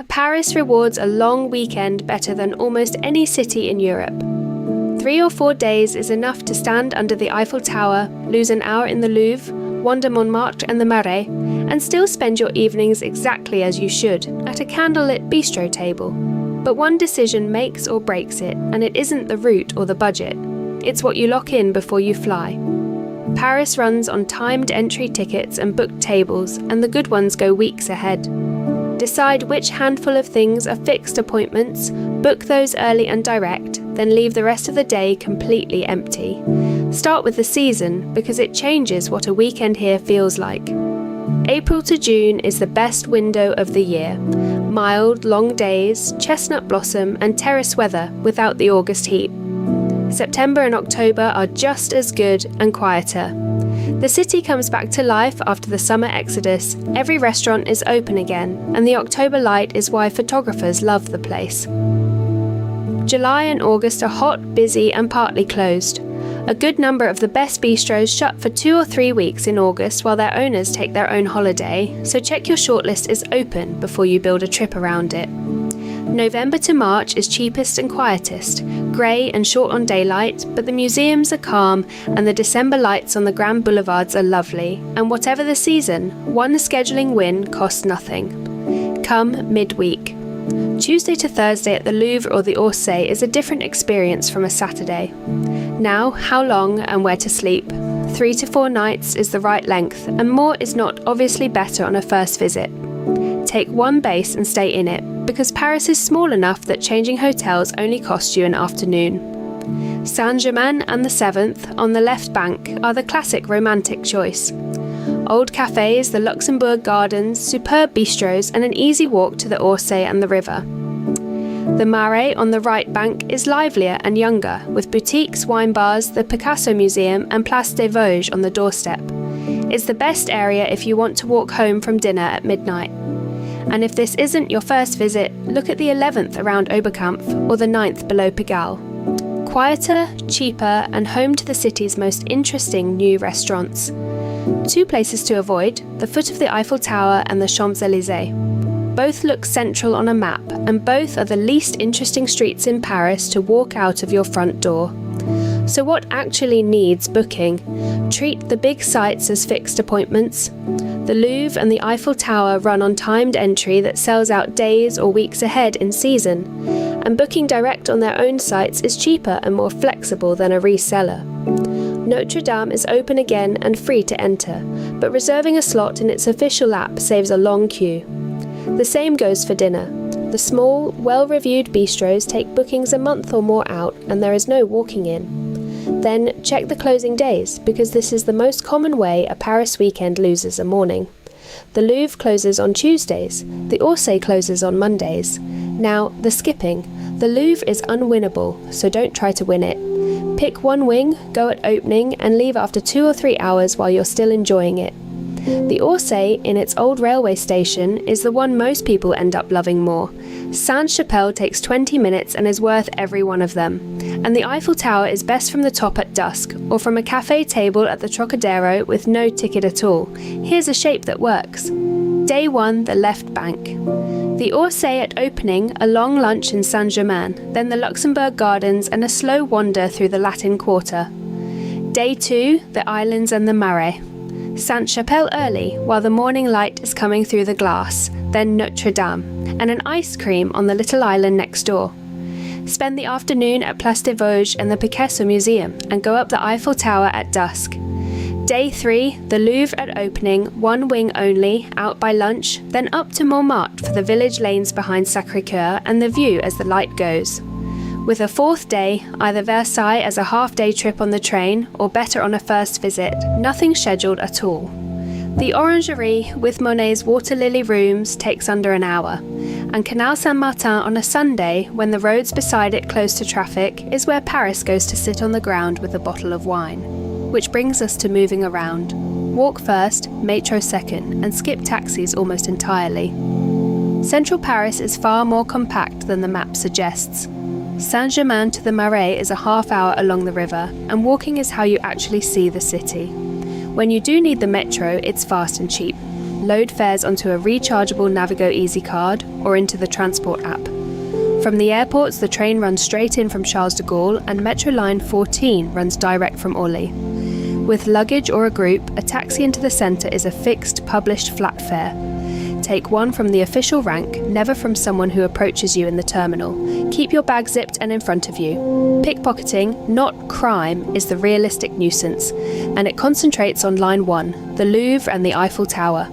Paris rewards a long weekend better than almost any city in Europe. 3 or 4 days is enough to stand under the Eiffel Tower, lose an hour in the Louvre, wander Montmartre and the Marais, and still spend your evenings exactly as you should, at a candlelit bistro table. But one decision makes or breaks it, and it isn't the route or the budget. It's what you lock in before you fly. Paris runs on timed entry tickets and booked tables, and the good ones go weeks ahead. Decide which handful of things are fixed appointments, book those early and direct, then leave the rest of the day completely empty. Start with the season, because it changes what a weekend here feels like. April to June is the best window of the year. Mild, long days, chestnut blossom and terrace weather without the August heat. September and October are just as good and quieter. The city comes back to life after the summer exodus, every restaurant is open again, and the October light is why photographers love the place. July and August are hot, busy and partly closed. A good number of the best bistros shut for 2 or 3 weeks in August while their owners take their own holiday, so check your shortlist is open before you build a trip around it. November to March is cheapest and quietest, grey and short on daylight, but the museums are calm and the December lights on the grand boulevards are lovely, and whatever the season, one scheduling win costs nothing. Come midweek. Tuesday to Thursday at the Louvre or the Orsay is a different experience from a Saturday. Now, how long and where to sleep? 3 to 4 nights is the right length, and more is not obviously better on a first visit. Take one base and stay in it, because Paris is small enough that changing hotels only costs you an afternoon. Saint-Germain and the 7th, on the left bank, are the classic romantic choice. Old cafes, the Luxembourg Gardens, superb bistros and an easy walk to the Orsay and the river. The Marais on the right bank is livelier and younger, with boutiques, wine bars, the Picasso Museum and Place des Vosges on the doorstep. It's the best area if you want to walk home from dinner at midnight. And if this isn't your first visit, look at the 11th around Oberkampf or the 9th below Pigalle. Quieter, cheaper and home to the city's most interesting new restaurants. 2 places to avoid, the foot of the Eiffel Tower and the Champs-Élysées. Both look central on a map, and both are the least interesting streets in Paris to walk out of your front door. So what actually needs booking? Treat the big sites as fixed appointments. The Louvre and the Eiffel Tower run on timed entry that sells out days or weeks ahead in season, and booking direct on their own sites is cheaper and more flexible than a reseller. Notre Dame is open again and free to enter, but reserving a slot in its official app saves a long queue. The same goes for dinner. The small, well-reviewed bistros take bookings a month or more out, and there is no walking in. Then check the closing days, because this is the most common way a Paris weekend loses a morning. The Louvre closes on Tuesdays, the Orsay closes on Mondays. Now, the skipping. The Louvre is unwinnable, so don't try to win it. Pick one wing, go at opening, and leave after 2 or 3 hours while you're still enjoying it. The Orsay, in its old railway station, is the one most people end up loving more. Sainte-Chapelle takes 20 minutes and is worth every one of them. And the Eiffel Tower is best from the top at dusk, or from a cafe table at the Trocadero with no ticket at all. Here's a shape that works. Day 1, the left bank. The Orsay at opening, a long lunch in Saint-Germain, then the Luxembourg Gardens and a slow wander through the Latin Quarter. Day 2, the islands and the Marais. Sainte-Chapelle early, while the morning light is coming through the glass, then Notre Dame, and an ice cream on the little island next door. Spend the afternoon at Place des Vosges and the Picasso Museum, and go up the Eiffel Tower at dusk. Day 3, the Louvre at opening, one wing only, out by lunch, then up to Montmartre for the village lanes behind Sacré-Cœur and the view as the light goes. With a 4th day, either Versailles as a half-day trip on the train, or better on a first visit, nothing scheduled at all. The Orangerie, with Monet's water lily rooms, takes under an hour, and Canal Saint-Martin on a Sunday, when the roads beside it close to traffic, is where Paris goes to sit on the ground with a bottle of wine. Which brings us to moving around. Walk first, metro second, and skip taxis almost entirely. Central Paris is far more compact than the map suggests. Saint-Germain to the Marais is a half-hour along the river, and walking is how you actually see the city. When you do need the metro, it's fast and cheap. load fares onto a rechargeable Navigo Easy card or into the transport app. From the airports, the train runs straight in from Charles de Gaulle and Metro Line 14 runs direct from Orly. With luggage or a group, a taxi into the centre is a fixed, published flat fare. Take one from the official rank, never from someone who approaches you in the terminal. Keep your bag zipped and in front of you. Pickpocketing, not crime, is the realistic nuisance, and it concentrates on Line 1, the Louvre and the Eiffel Tower.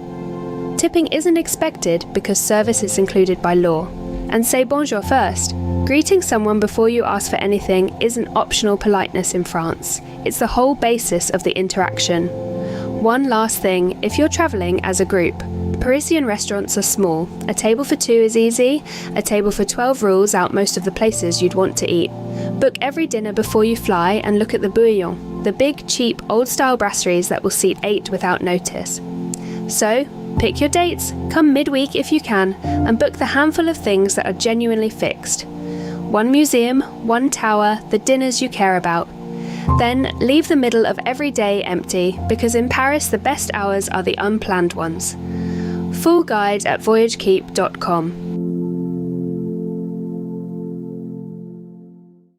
Tipping isn't expected because service is included by law. And say bonjour first. Greeting someone before you ask for anything isn't optional politeness in France. It's the whole basis of the interaction. One last thing, if you're travelling as a group, Parisian restaurants are small. A table for 2 is easy. A table for 12 rules out most of the places you'd want to eat. Book every dinner before you fly and look at the bouillon, the big, cheap, old-style brasseries that will seat 8 without notice. So, pick your dates, come midweek if you can, and book the handful of things that are genuinely fixed. 1 museum, 1 tower, the dinners you care about. Then leave the middle of every day empty, because in Paris the best hours are the unplanned ones. Full guide at VoyageKeep.com.